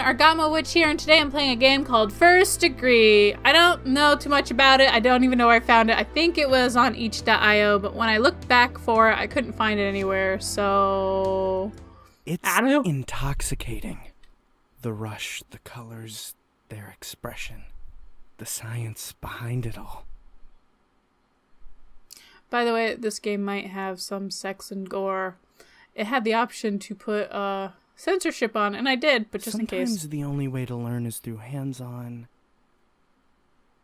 Argama Witch here, and today I'm playing a game called First Degree. I don't know too much about it. I don't even know where I found it. I think it was on each.io, but when I looked back for it, I couldn't find it anywhere, so... It's I don't know. intoxicating. The rush, the colors, their expression, the science behind it all. By the way, this game might have some sex and gore. It had the option to put censorship on, and I did, but just in case. Sometimes the only way to learn is through hands-on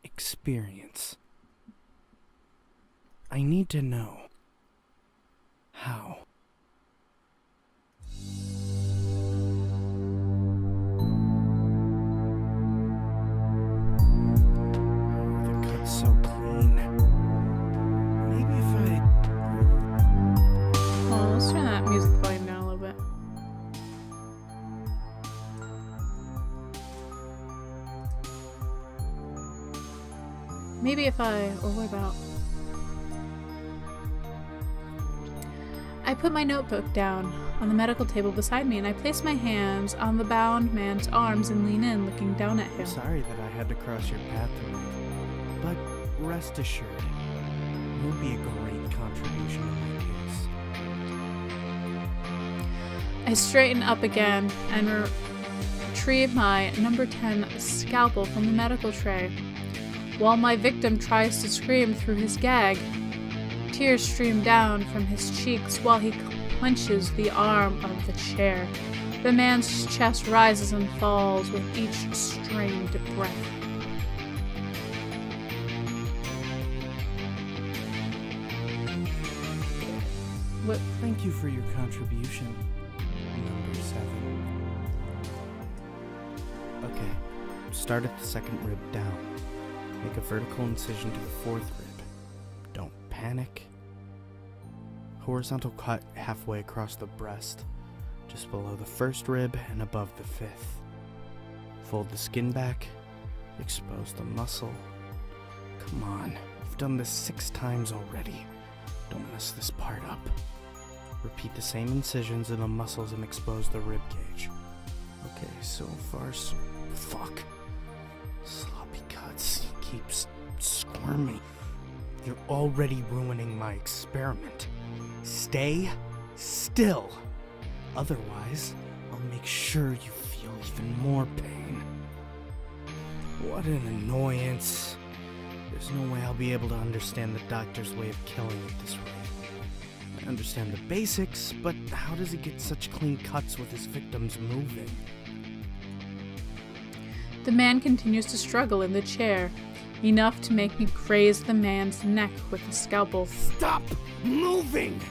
experience. I need to know how. The cut's so clean. Maybe if I... Well, let's turn that music volume down a little bit. Maybe if I... or what about... I put my notebook down on the medical table beside me, and I place my hands on the bound man's arms and lean in, looking down at him. I'm sorry that I had to cross your path tonight, but rest assured, you'll be a great contribution in my case. I straighten up again and retrieve my number 10 scalpel from the medical tray. While my victim tries to scream through his gag, tears stream down from his cheeks while he clenches the arm of the chair. The man's chest rises and falls with each strained breath. What? Thank you for your contribution, number 7. Okay, start at the second rib down. Make a vertical incision to the 4th rib. Don't panic. Horizontal cut halfway across the breast, just below the 1st rib and above the 5th. Fold the skin back, expose the muscle. Come on, you've done this 6 times already. Don't mess this part up. Repeat the same incisions in the muscles and expose the rib cage. Okay, so far so... Fuck. Sloppy cuts. He keeps squirming. You're already ruining my experiment. Stay still. Otherwise, I'll make sure you feel even more pain. What an annoyance. There's no way I'll be able to understand the doctor's way of killing at this rate. I understand the basics, but how does he get such clean cuts with his victims moving? The man continues to struggle in the chair, enough to make me graze the man's neck with the scalpel. Stop moving!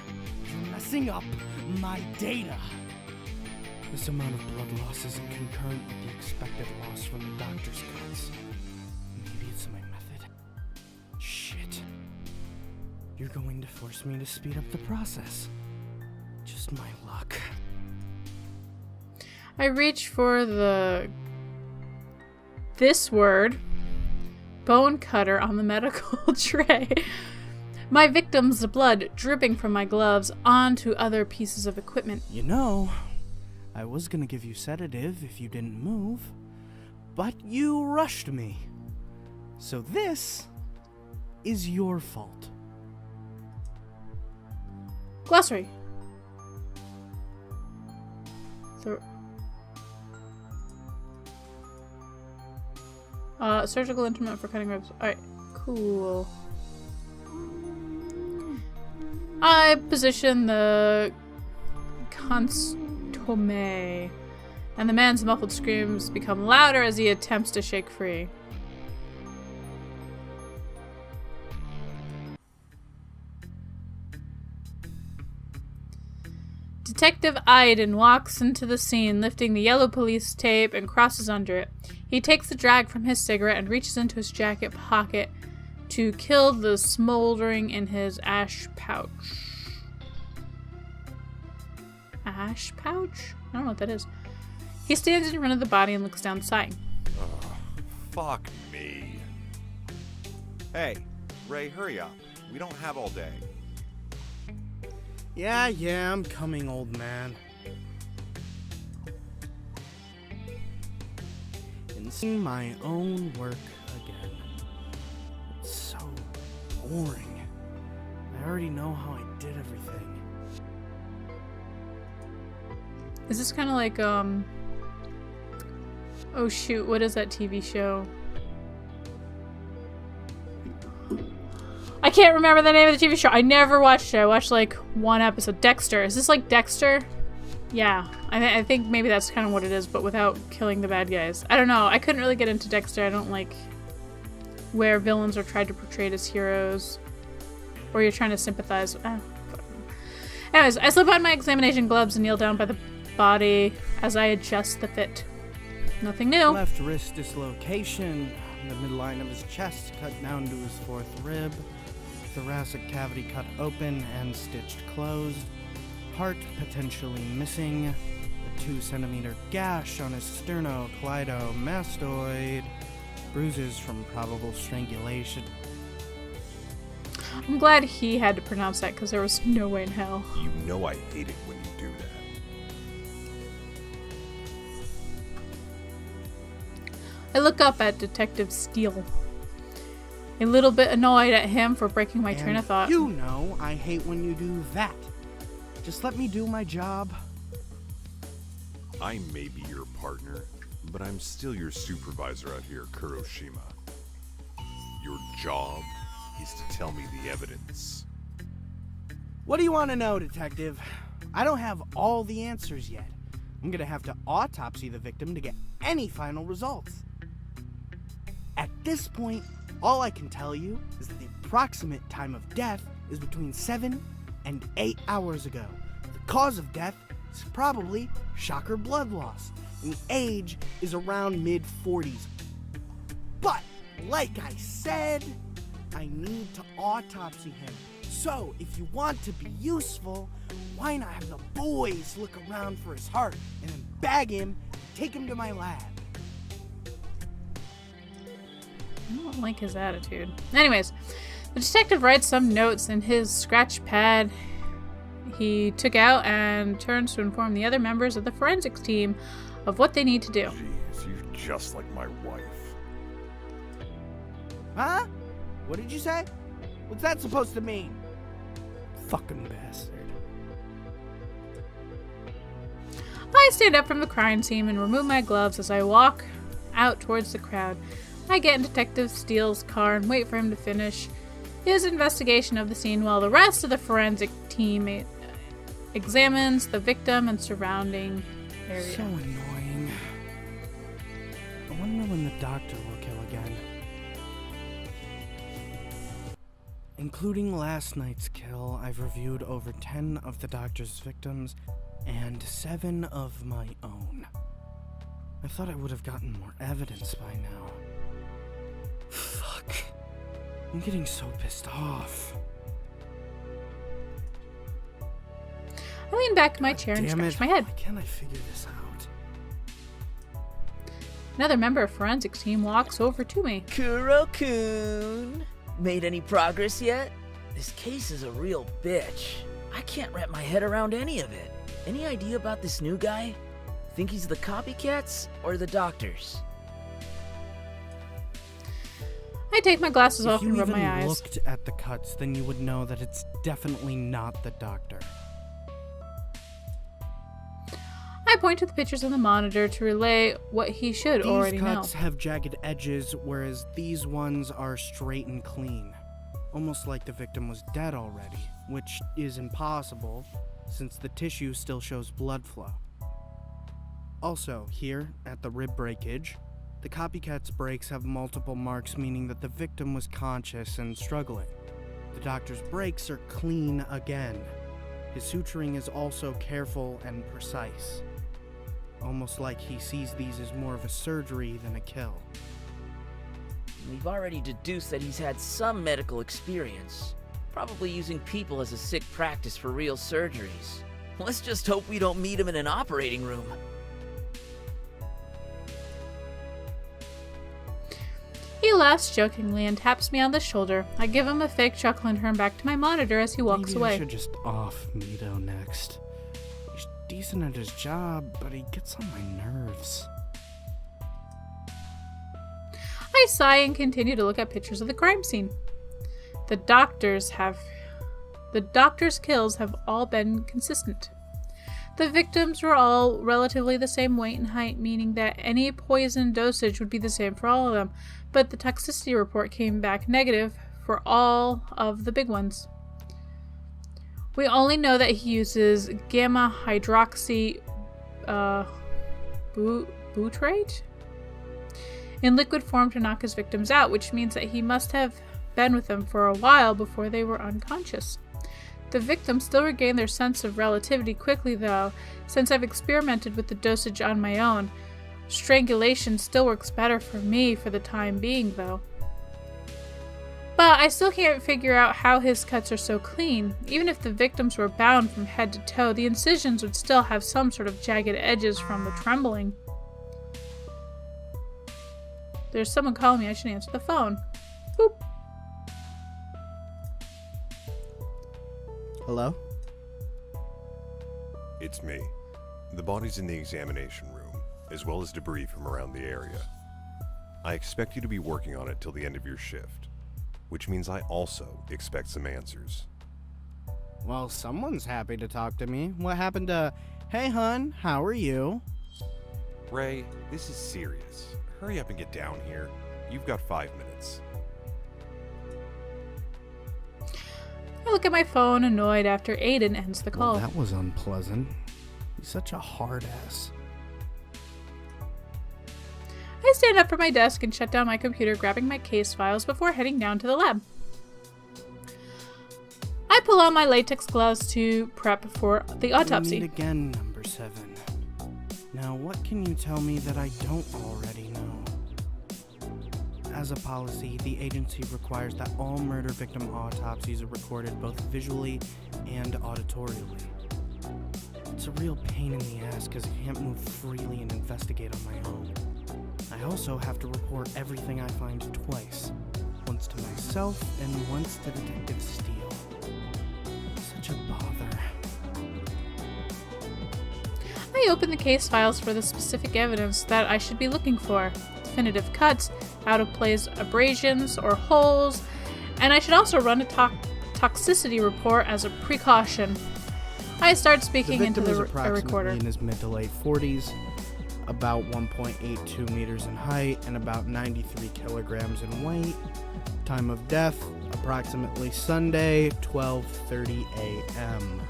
You're messing up my data. This amount of blood loss isn't concurrent with the expected loss from the doctor's cuts. Maybe it's my method. Shit. You're going to force me to speed up the process. Just my luck. I reach for this word, bone cutter, on the medical tray. My victim's blood dripping from my gloves onto other pieces of equipment. You know, I was gonna give you sedative if you didn't move, but you rushed me. So this is your fault. Glossary. Surgical instrument for cutting ribs. Alright, cool. I position the consomme, and the man's muffled screams become louder as he attempts to shake free. Detective Iden walks into the scene, lifting the yellow police tape and crosses under it. He takes the drag from his cigarette and reaches into his jacket pocket to kill the smoldering in his ash pouch. Ash pouch? I don't know what that is. He stands in front of the body and looks down, sighing. Fuck me. Hey, Ray, hurry up. We don't have all day. Yeah, I'm coming, old man. seeing my own work again. It's so boring. I already know how I did everything. Is this kind of like, oh shoot, what is that TV show? I can't remember the name of the TV show. I never watched it. I watched like one episode. Dexter. Is this like Dexter? Yeah. I think maybe that's kind of what it is, but without killing the bad guys. I don't know. I couldn't really get into Dexter. I don't like where villains are tried to portray as heroes. Or you're trying to sympathize. Anyways, I slip on my examination gloves and kneel down by the body as I adjust the fit. Nothing new. Left wrist dislocation. The midline of his chest cut down to his fourth rib. Thoracic cavity cut open and stitched closed. Heart potentially missing. A 2-centimeter gash on his sternocleidomastoid. Bruises from probable strangulation. I'm glad he had to pronounce that because there was no way in hell. You know I hate it when you do that. I look up at Detective Steele. A little bit annoyed at him for breaking my train of thought. You know I hate when you do that. Just let me do my job. I may be your partner, but I'm still your supervisor out here, Kuroshima. Your job is to tell me the evidence. What do you want to know, Detective? I don't have all the answers yet. I'm gonna have to autopsy the victim to get any final results. At this point, all I can tell you is that the approximate time of death is between 7 and 8 hours ago. The cause of death is probably shock or blood loss, and the age is around mid-40s. But, like I said, I need to autopsy him. So, if you want to be useful, why not have the boys look around for his heart and then bag him and take him to my lab? I don't like his attitude. Anyways, the detective writes some notes in his scratch pad he took out and turns to inform the other members of the forensics team of what they need to do. Jeez, you're just like my wife. Huh? What did you say? What's that supposed to mean? Fucking bastard. I stand up from the crime scene and remove my gloves as I walk out towards the crowd. I get in Detective Steele's car and wait for him to finish his investigation of the scene while the rest of the forensic team examines the victim and surrounding area. So annoying. I wonder when the doctor will kill again. Including last night's kill, I've reviewed over 10 of the doctor's victims and 7 of my own. I thought I would have gotten more evidence by now. Fuck. I'm getting so pissed off. I lean back in my chair and scratch my head. Why can't I figure this out? Another member of forensics team walks over to me. Kuro-kun! Made any progress yet? This case is a real bitch. I can't wrap my head around any of it. Any idea about this new guy? Think he's the copycats or the doctors? I take my glasses off and rub my If you eyes. even looked at the cuts, then you would know that it's definitely not the doctor. I point to the pictures on the monitor to relay what he should already These know. cuts have jagged edges, whereas these ones are straight and clean. Almost like the victim was dead already, which is impossible, since the tissue still shows blood flow. Also, here, at the rib breakage, the copycat's breaks have multiple marks, meaning that the victim was conscious and struggling. The doctor's breaks are clean again. His suturing is also careful and precise. Almost like he sees these as more of a surgery than a kill. We've already deduced that he's had some medical experience. Probably using people as a sick practice for real surgeries. Let's just hope we don't meet him in an operating room. He laughs jokingly and taps me on the shoulder. I give him a fake chuckle and turn back to my monitor as he walks Maybe away. I should just off Mito next. He's decent at his job, but he gets on my nerves. I sigh and continue to look at pictures of the crime scene. The doctor's kills have all been consistent. The victims were all relatively the same weight and height, meaning that any poison dosage would be the same for all of them, but the toxicity report came back negative for all of the big ones. We only know that he uses gamma hydroxy butyrate in liquid form to knock his victims out, which means that he must have been with them for a while before they were unconscious. The victims still regain their sense of relativity quickly, though. Since I've experimented with the dosage on my own, strangulation still works better for me for the time being, though. But I still can't figure out how his cuts are so clean. Even if the victims were bound from head to toe, the incisions would still have some sort of jagged edges from the trembling. There's someone calling me. I should answer the phone. Boop. Hello? It's me. The body's in the examination room, as well as debris from around the area. I expect you to be working on it till the end of your shift, which means I also expect some answers. Well, someone's happy to talk to me. What happened to, hey hun, how are you? Ray, this is serious. Hurry up and get down here. You've got 5 minutes. I look at my phone, annoyed, after Aiden ends the call. Well, that was unpleasant. He's such a hard ass. I stand up from my desk and shut down my computer, grabbing my case files before heading down to the lab. I pull on my latex gloves to prep for the autopsy. We meet again, number 7. Now, what can you tell me that I don't already know? As a policy, the agency requires that all murder victim autopsies are recorded both visually and auditorially. It's a real pain in the ass because I can't move freely and investigate on my own. I also have to report everything I find twice. Once to myself and once to Detective Steele. Such a bother. I open the case files for the specific evidence that I should be looking for. Definitive cuts, out-of-place abrasions or holes, and I should also run a toxicity report as a precaution. I start speaking into the recorder. In his mid to late 40s, about 1.82 meters in height, and about 93 kilograms in weight. Time of death, approximately Sunday, 12:30 a.m.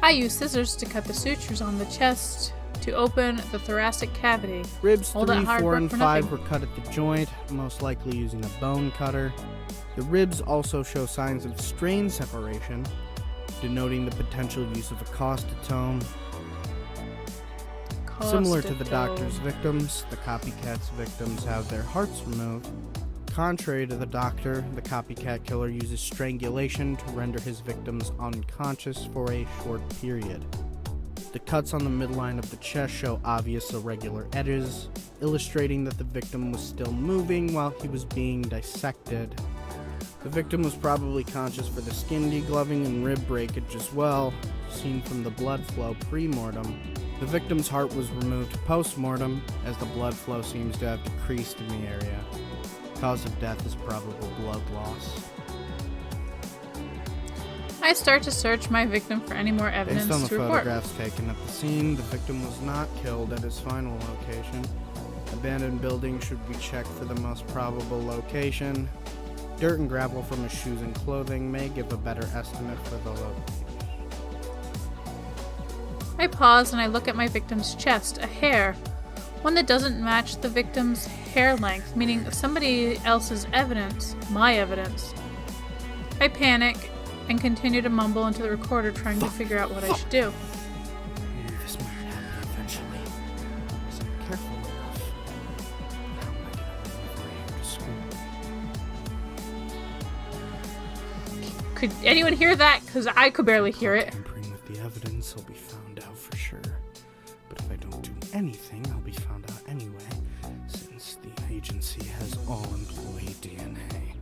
I use scissors to cut the sutures on the chest to open the thoracic cavity. Ribs Hold 3, that hard 4, work and for 5 nothing. were cut at the joint, most likely using a bone cutter. The ribs also show signs of strain separation, denoting the potential use of a costitome. Similar to the doctor's victims, the copycat's victims have their hearts removed. Contrary to the doctor, the copycat killer uses strangulation to render his victims unconscious for a short period. The cuts on the midline of the chest show obvious irregular edges, illustrating that the victim was still moving while he was being dissected. The victim was probably conscious for the skin degloving and rib breakage as well, seen from the blood flow pre-mortem. The victim's heart was removed post-mortem, as the blood flow seems to have decreased in the area. Cause of death is probable blood loss. I start to search my victim for any more evidence Based on the to report. photographs taken at the scene, the victim was not killed at his final location. Abandoned buildings should be checked for the most probable location. Dirt and gravel from his shoes and clothing may give a better estimate for the location. I pause and I look at my victim's chest, a hair. One that doesn't match the victim's hair length, meaning somebody else's evidence, my evidence. I panic and continue to mumble into the recorder, trying to figure out what I should do. I knew this might happen eventually. I wasn't careful enough. How am I gonna move my hair to school? Could anyone hear that? Because I could barely hear it. Tampering with the evidence, I'll be found out for sure. But if I don't do anything, I'll be found out anyway, since the agency has all employee DNA.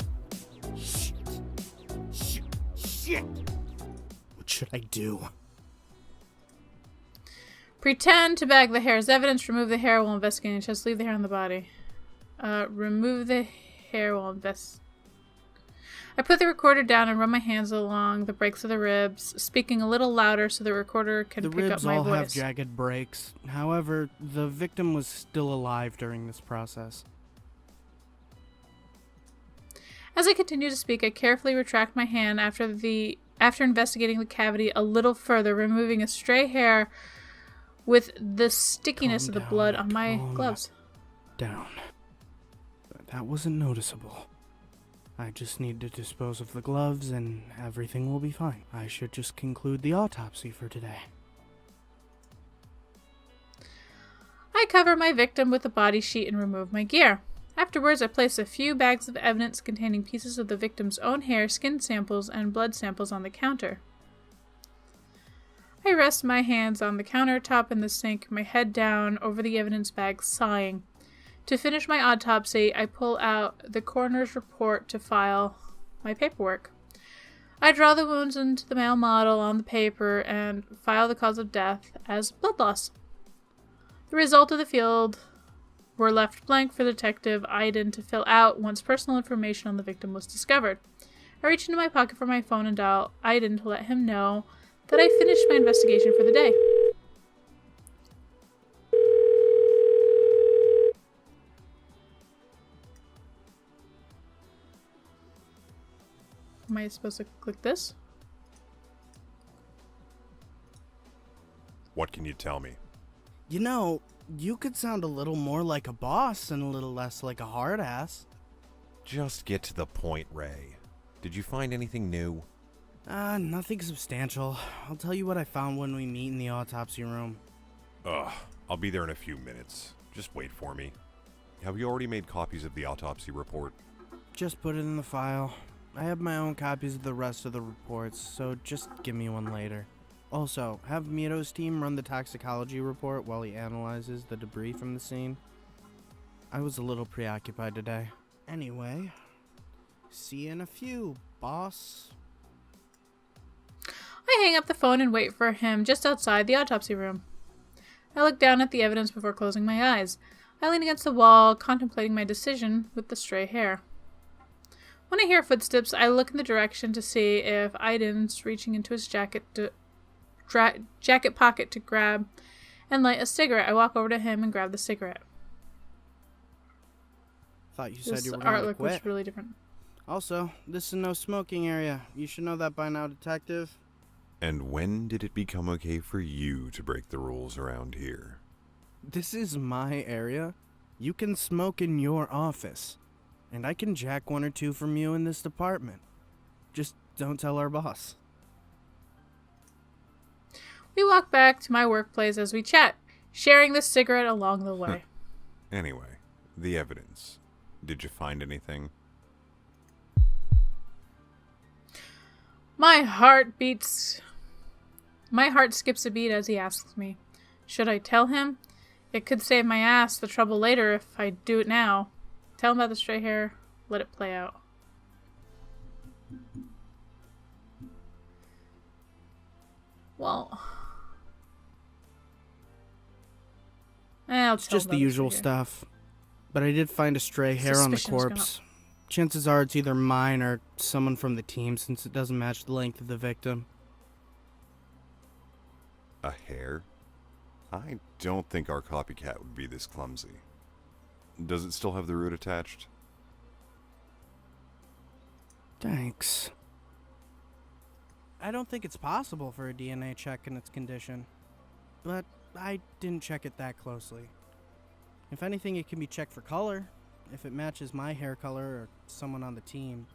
Shit. What should I do? Pretend to bag the hair as evidence. Remove the hair while investigating. Just leave the hair on the body. Remove the hair while I put the recorder down and run my hands along the breaks of the ribs, speaking a little louder so the recorder can pick up my voice. The ribs all have jagged breaks. However, the victim was still alive during this process. As I continue to speak, I carefully retract my hand after investigating the cavity a little further, removing a stray hair with the stickiness of the blood on my gloves. Down. That wasn't noticeable. I just need to dispose of the gloves and everything will be fine. I should just conclude the autopsy for today. I cover my victim with a body sheet and remove my gear. Afterwards, I place a few bags of evidence containing pieces of the victim's own hair, skin samples, and blood samples on the counter. I rest my hands on the countertop in the sink, my head down over the evidence bag, sighing. To finish my autopsy, I pull out the coroner's report to file my paperwork. I draw the wounds into the male model on the paper and file the cause of death as blood loss. The result of the field were left blank for Detective Iden to fill out once personal information on the victim was discovered. I reach into my pocket for my phone and dial Iden to let him know that I finished my investigation for the day. Am I supposed to click this? What can you tell me? You know, you could sound a little more like a boss and a little less like a hard ass. Just get to the point, Ray. Did you find anything new? Nothing substantial. I'll tell you what I found when we meet in the autopsy room. I'll be there in a few minutes. Just wait for me. Have you already made copies of the autopsy report? Just put it in the file. I have my own copies of the rest of the reports, so just give me one later. Also, have Mito's team run the toxicology report while he analyzes the debris from the scene. I was a little preoccupied today. Anyway, see you in a few, boss. I hang up the phone and wait for him just outside the autopsy room. I look down at the evidence before closing my eyes. I lean against the wall, contemplating my decision with the stray hair. When I hear footsteps, I look in the direction to see if Iden's reaching into his jacket pocket to grab and light a cigarette. I walk over to him and grab the cigarette. Thought you said This you were going to artwork quit. was really different. Also, this is no smoking area. You should know that by now, Detective. And when did it become okay for you to break the rules around here? This is my area. You can smoke in your office. And I can jack one or two from you in this department. Just don't tell our boss. We walk back to my workplace as we chat, sharing the cigarette along the way. Anyway, the evidence. Did you find anything? My heart skips a beat as he asks me, should I tell him? It could save my ass the trouble later if I do it now. Tell him about the stray hair. Let it play out. Well, It's just the usual stuff. But I did find a stray hair on the corpse. Chances are it's either mine or someone from the team since it doesn't match the length of the victim. A hair? I don't think our copycat would be this clumsy. Does it still have the root attached? Thanks. I don't think it's possible for a DNA check in its condition. But I didn't check it that closely. If anything, it can be checked for color. If it matches my hair color or someone on the team,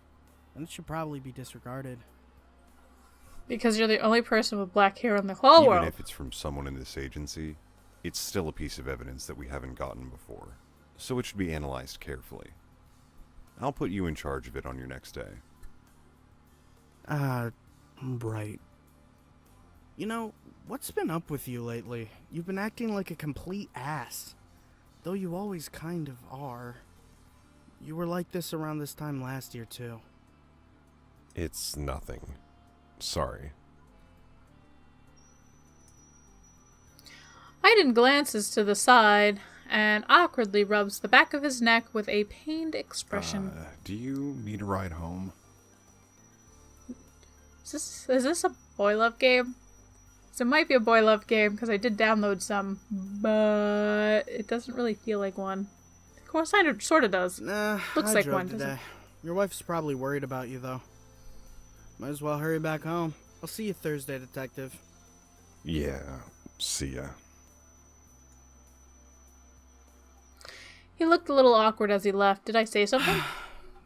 then it should probably be disregarded. Because you're the only person with black hair in the whole world. Even if it's from someone in this agency, it's still a piece of evidence that we haven't gotten before. So it should be analyzed carefully. I'll put you in charge of it on your next day. Right. You know, what's been up with you lately? You've been acting like a complete ass. Though you always kind of are. You were like this around this time last year, too. It's nothing. Sorry. I Hayden glances to the side and awkwardly rubs the back of his neck with a pained expression. Do you need a ride home? Is this a boy love game? So it might be a boy love game because I did download some, but it doesn't really feel like one. Of course, it sort of does. Nah, Looks I like drove one, today. doesn't it? Your wife's probably worried about you, though. Might as well hurry back home. I'll see you Thursday, Detective. Yeah, see ya. He looked a little awkward as he left. Did I say something?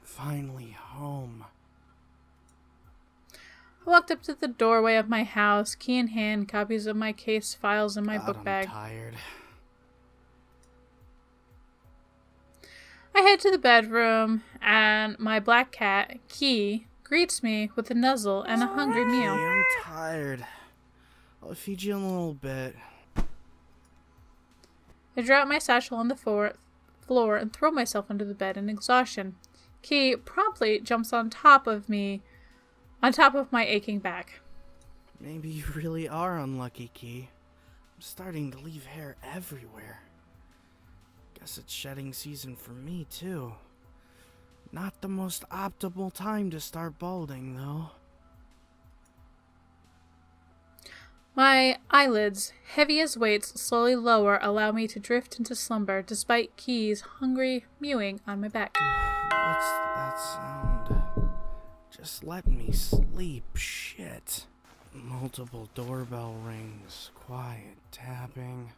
Finally home. I walked up to the doorway of my house, key in hand, copies of my case files in my God, book bag. I'm tired. I head to the bedroom, and my black cat, Key, greets me with a nuzzle and a hungry meal. Hey, I'm tired. I'll feed you in a little bit. I drop my satchel on the floor and throw myself under the bed in exhaustion. Key promptly jumps on top of my aching back. Maybe you really are unlucky, Key. I'm starting to leave hair everywhere. Guess it's shedding season for me, too. Not the most optimal time to start balding, though. My eyelids, heavy as weights, slowly lower, allow me to drift into slumber, despite Key's hungry mewing on my back. What's that sound? Just let me sleep, shit. Multiple doorbell rings, quiet tapping.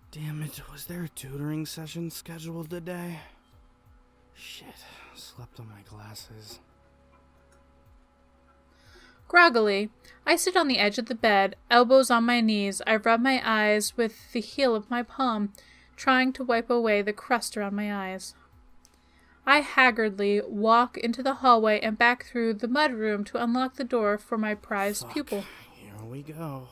Damn it, was there a tutoring session scheduled today? Shit, slept on my glasses. Groggily, I sit on the edge of the bed, elbows on my knees. I rub my eyes with the heel of my palm, trying to wipe away the crust around my eyes. I haggardly walk into the hallway and back through the mudroom to unlock the door for my prized pupil. Here we go.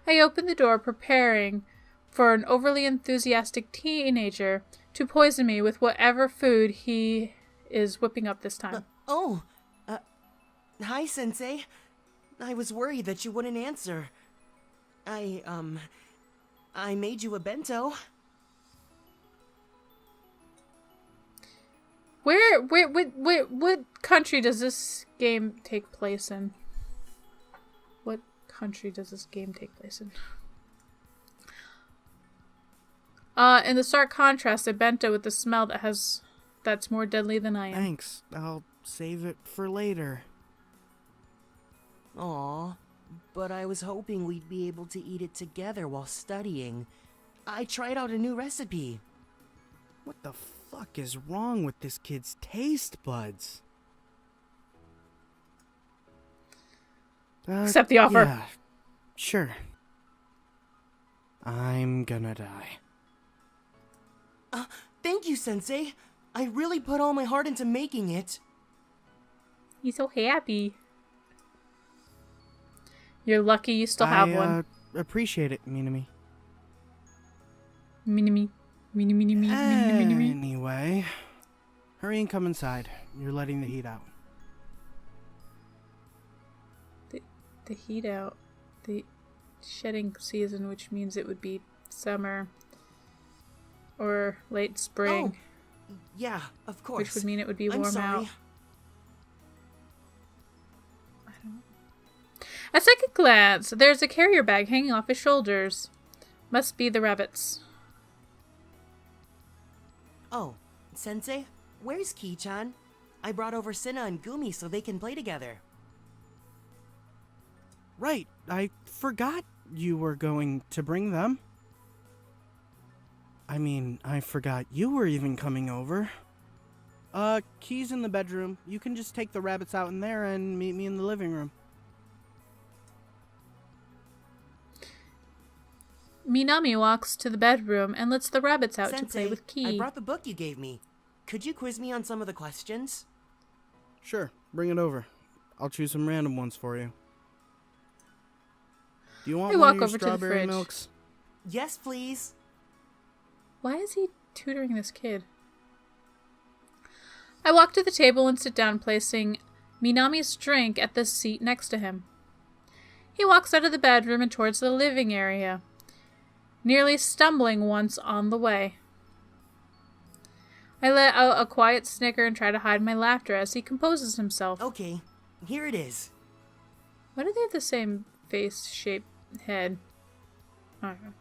I open the door, preparing for an overly enthusiastic teenager to poison me with whatever food he is whipping up this time. Hi, Sensei. I was worried that you wouldn't answer. I made you a bento. What country does this game take place in? What country does this game take place in? In the stark contrast, a bento with the smell that's more deadly than I am. Thanks. I'll save it for later. Aw, but I was hoping we'd be able to eat it together while studying. I tried out a new recipe. What the fuck is wrong with this kid's taste buds? Accept the offer. Yeah, sure. I'm gonna die. Thank you, Sensei. I really put all my heart into making it. He's so happy. You're lucky you still have one. Appreciate it, Minami. Minami. Anyway, hurry and come inside. You're letting the heat out. The heat out. The shedding season, which means it would be summer or late spring. Oh, yeah, of course. Which would mean it would be I'm warm sorry. out. At second glance, there's a carrier bag hanging off his shoulders. Must be the rabbit's. Oh, Sensei, where's Ki-chan? I brought over Sinna and Gumi so they can play together. Right, I forgot you were going to bring them. I mean, I forgot you were even coming over. Key's in the bedroom. You can just take the rabbits out in there and meet me in the living room. Minami walks to the bedroom and lets the rabbits out Sensei, to play with Key. I brought the book you gave me. Could you quiz me on some of the questions? Sure, bring it over. I'll choose some random ones for you. Do you want I one walk of your over to the strawberry fridge. milks? Yes, please. Why is he tutoring this kid? I walk to the table and sit down, placing Minami's drink at the seat next to him. He walks out of the bedroom and towards the living area, nearly stumbling once on the way. I let out a quiet snicker and try to hide my laughter as he composes himself. Okay, here it is. Why do they have the same face-shaped head? I don't know.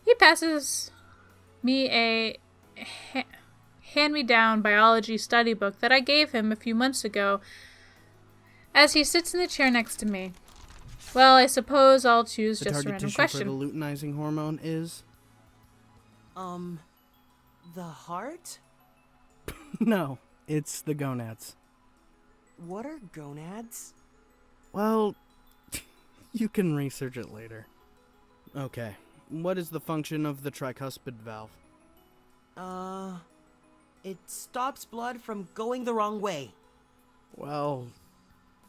He passes me a hand-me-down biology study book that I gave him a few months ago as he sits in the chair next to me. Well, I suppose I'll choose The just a target random tissue question. for the luteinizing hormone is? The heart? No, it's the gonads. What are gonads? Well, you can research it later. Okay, what is the function of the tricuspid valve? It stops blood from going the wrong way. Well,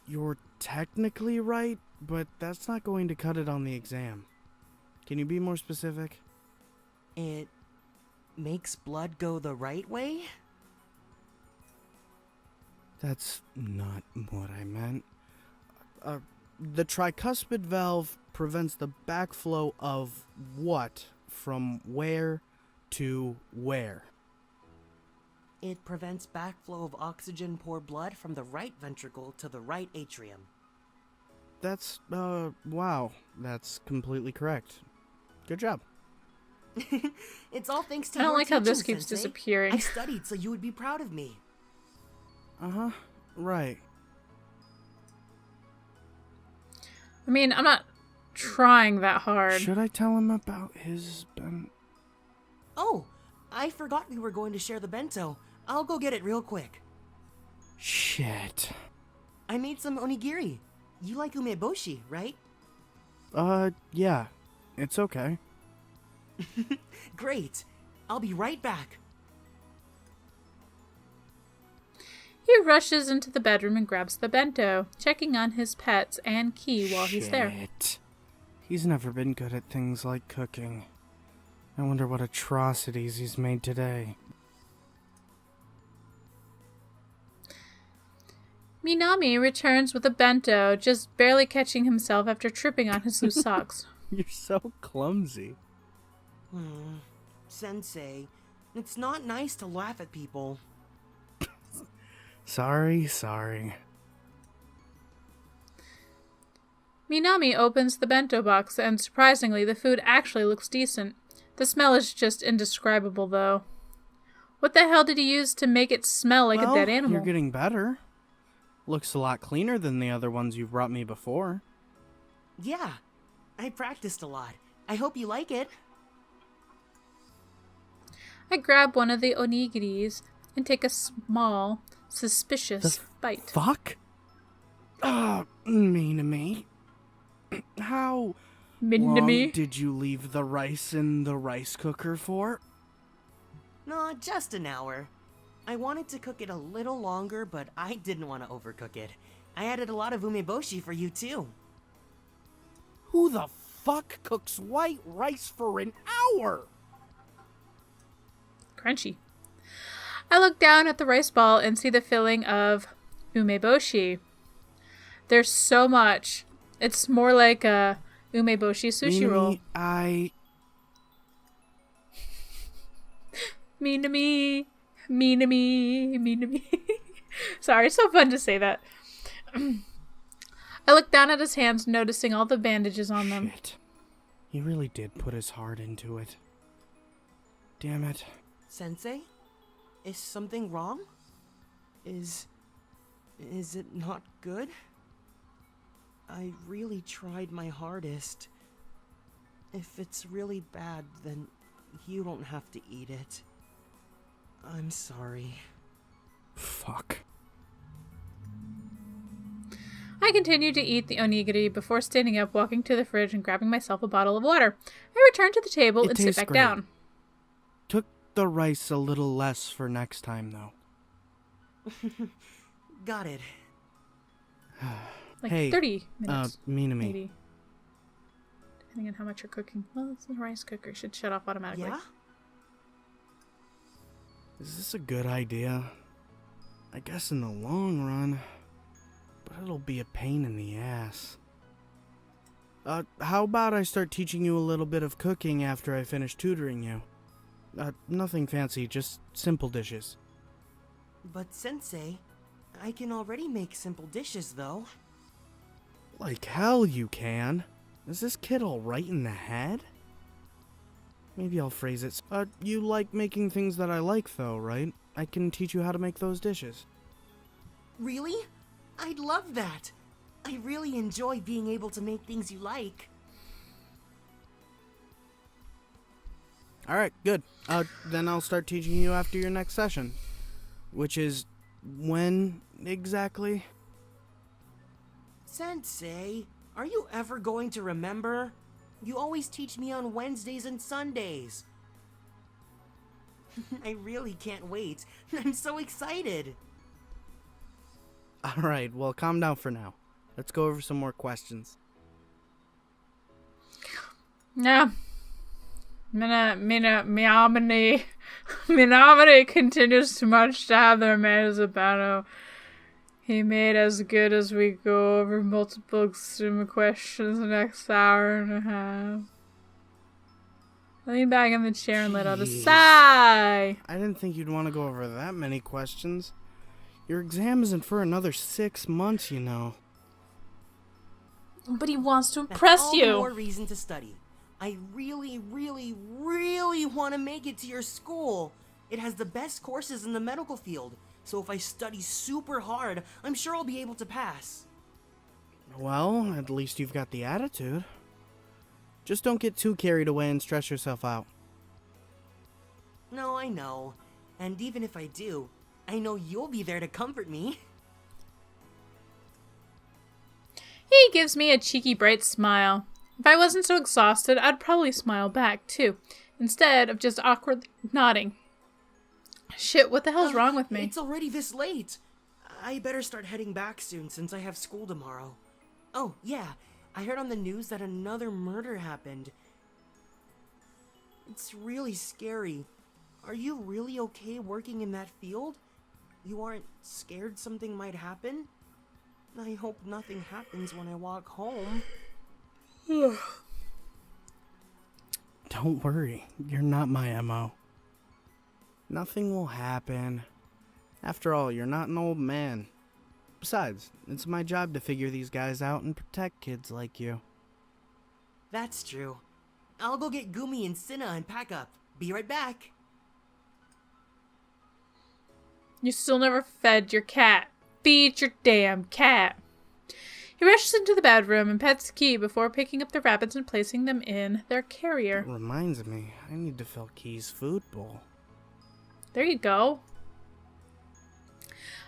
you're technically right, but that's not going to cut it on the exam. Can you be more specific? It makes blood go the right way? That's not what I meant. The tricuspid valve prevents the backflow of what from where to where? It prevents backflow of oxygen-poor blood from the right ventricle to the right atrium. That's, wow. That's completely correct. Good job. It's all thanks to I don't your like how this teaching, keeps Sensei. disappearing. I studied so you would be proud of me. Uh-huh. Right. I mean, I'm not trying that hard. Should I tell him about his... Oh, I forgot we were going to share the bento. I'll go get it real quick. Shit. I made some onigiri. You like umeboshi, right? Yeah. It's okay. Great. I'll be right back. He rushes into the bedroom and grabs the bento, checking on his pets and Key while he's there. Shit. He's never been good at things like cooking. I wonder what atrocities he's made today. Minami returns with a bento, just barely catching himself after tripping on his loose socks. You're so clumsy. Sensei, it's not nice to laugh at people. Sorry. Minami opens the bento box, and surprisingly, the food actually looks decent. The smell is just indescribable, though. What the hell did he use to make it smell like a dead animal? You're getting better. Looks a lot cleaner than the other ones you've brought me before. Yeah, I practiced a lot. I hope you like it. I grab one of the onigiris and take a small, suspicious bite. Fuck? Minami. How Minami? long did you leave the rice in the rice cooker for? No, just an hour. I wanted to cook it a little longer, but I didn't want to overcook it. I added a lot of umeboshi for you, too. Who the fuck cooks white rice for an hour? Crunchy. I look down at the rice ball and see the filling of umeboshi. There's so much. It's more like a umeboshi sushi roll. Minami. Sorry, it's so fun to say that. I look down at his hands, noticing all the bandages on them. Shit. He really did put his heart into it. Damn it. Sensei? Is something wrong? Is it not good? I really tried my hardest. If it's really bad, then you don't have to eat it. I'm sorry. Fuck. I continue to eat the onigiri before standing up, walking to the fridge, and grabbing myself a bottle of water. I return to the table and sit tastes back great. down. Took the rice a little less for next time, though. Got it. Like Hey, 30 minutes. Minami. Maybe. Depending on how much you're cooking. Well, it's a rice cooker. Should shut off automatically. Yeah? Is this a good idea? I guess in the long run. But but it'll be a pain in the ass. How about I start teaching you a little bit of cooking after I finish tutoring you? Nothing fancy, just simple dishes. But Sensei, I can already make simple dishes though. Like hell you can. Is this kid all right in the head? Maybe I'll phrase it. You like making things that I like though, right? I can teach you how to make those dishes. Really? I'd love that. I really enjoy being able to make things you like. Alright, good. Then I'll start teaching you after your next session. Which is when exactly? Sensei, are you ever going to remember? You always teach me on Wednesdays and Sundays. I really can't wait. I'm so excited. Alright, well calm down for now. Let's go over some more questions. Yeah. Menominee continues to much to have their manners about. He made as good as we go over multiple extreme questions the next hour and a half. I leaned back in the chair and let out a sigh. I didn't think you'd want to go over that many questions. Your exam isn't for another 6 months, you know. But he wants to impress That's you. all the more reason to study. I really, really, really want to make it to your school. It has the best courses in the medical field. So if I study super hard, I'm sure I'll be able to pass. Well, at least you've got the attitude. Just don't get too carried away and stress yourself out. No, I know. And even if I do, I know you'll be there to comfort me. He gives me a cheeky, bright smile. If I wasn't so exhausted, I'd probably smile back, too, instead of just awkwardly nodding. Shit, what the hell's wrong with me? It's already this late. I better start heading back soon since I have school tomorrow. Oh, yeah, I heard on the news that another murder happened. It's really scary. Are you really okay working in that field? You aren't scared something might happen? I hope nothing happens when I walk home. Don't worry, you're not my MO. Nothing will happen. After all, you're not an old man. Besides, it's my job to figure these guys out and protect kids like you. That's true. I'll go get Gumi and Sinna and pack up. Be right back. You still never fed your cat. Feed your damn cat. He rushes into the bedroom and pets Key before picking up the rabbits and placing them in their carrier. That reminds me, I need to fill Key's food bowl. There you go.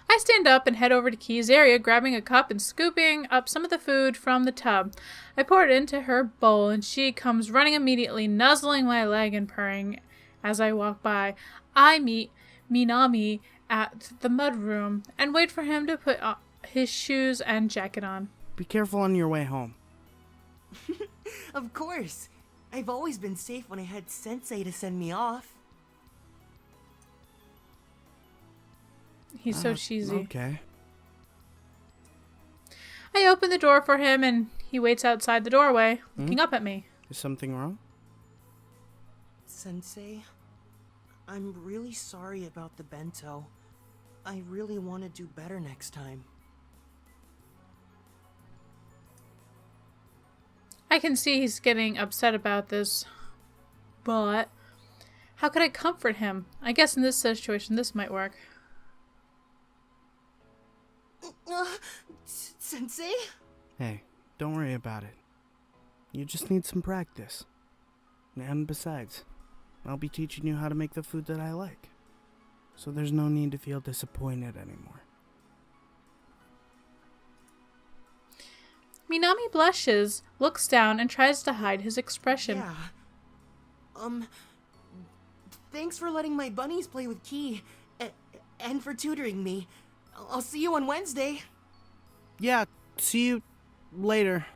I stand up and head over to Key's area, grabbing a cup and scooping up some of the food from the tub. I pour it into her bowl, and she comes running immediately, nuzzling my leg and purring as I walk by. I meet Minami at the mudroom and wait for him to put his shoes and jacket on. Be careful on your way home. Of course. I've always been safe when I had Sensei to send me off. He's so cheesy. Okay. I open the door for him and he waits outside the doorway, looking up at me. Is something wrong? Sensei, I'm really sorry about the bento. I really want to do better next time. I can see he's getting upset about this, but how could I comfort him? I guess in this situation, this might work. Sensei? Hey, don't worry about it. You just need some practice. And besides, I'll be teaching you how to make the food that I like. So there's no need to feel disappointed anymore. Minami blushes, looks down, and tries to hide his expression. Yeah. Thanks for letting my bunnies play with Key, and for tutoring me. I'll see you on Wednesday. Yeah, see you later.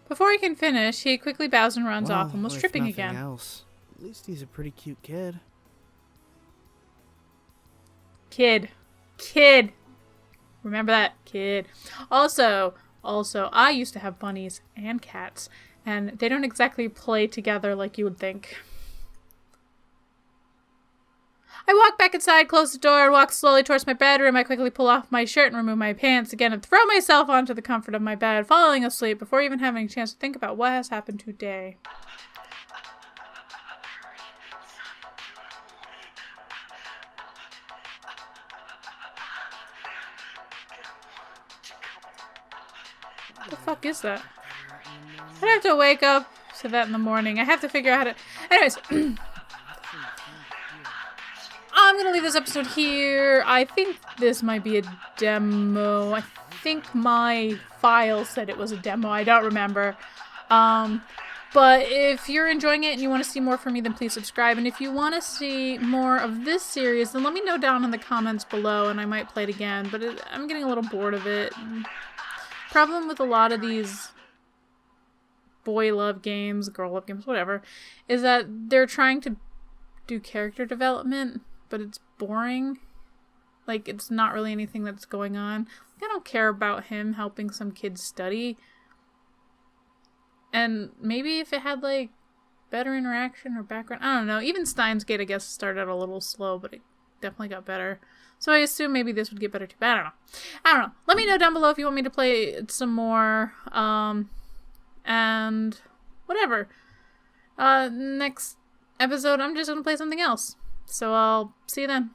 Before he can finish, he quickly bows and runs off, almost if tripping nothing again. Else, at least he's a pretty cute kid. Kid. Kid. Remember that, kid. Also, I used to have bunnies and cats, and they don't exactly play together like you would think. I walk back inside, close the door, and walk slowly towards my bedroom. I quickly pull off my shirt and remove my pants again and throw myself onto the comfort of my bed, falling asleep before even having a chance to think about what has happened today. What the fuck is that? I'd have to wake up to that in the morning. I have to figure out how to... Anyways. I'm going to leave this episode here. I think this might be a demo. I think my file said it was a demo. I don't remember. But if you're enjoying it and you want to see more from me, then please subscribe. And if you want to see more of this series, then let me know down in the comments below and I might play it again. But I'm getting a little bored of it. Problem with a lot of these boy love games, girl love games, whatever, is that they're trying to do character development, but it's boring. Like, it's not really anything that's going on. I don't care about him helping some kids study. And maybe if it had, like, better interaction or background, I don't know. Even Steins Gate, I guess, started out a little slow, but it definitely got better. So I assume maybe this would get better too. But I don't know. Let me know down below if you want me to play it some more. And whatever. Next episode, I'm just going to play something else. So I'll see you then.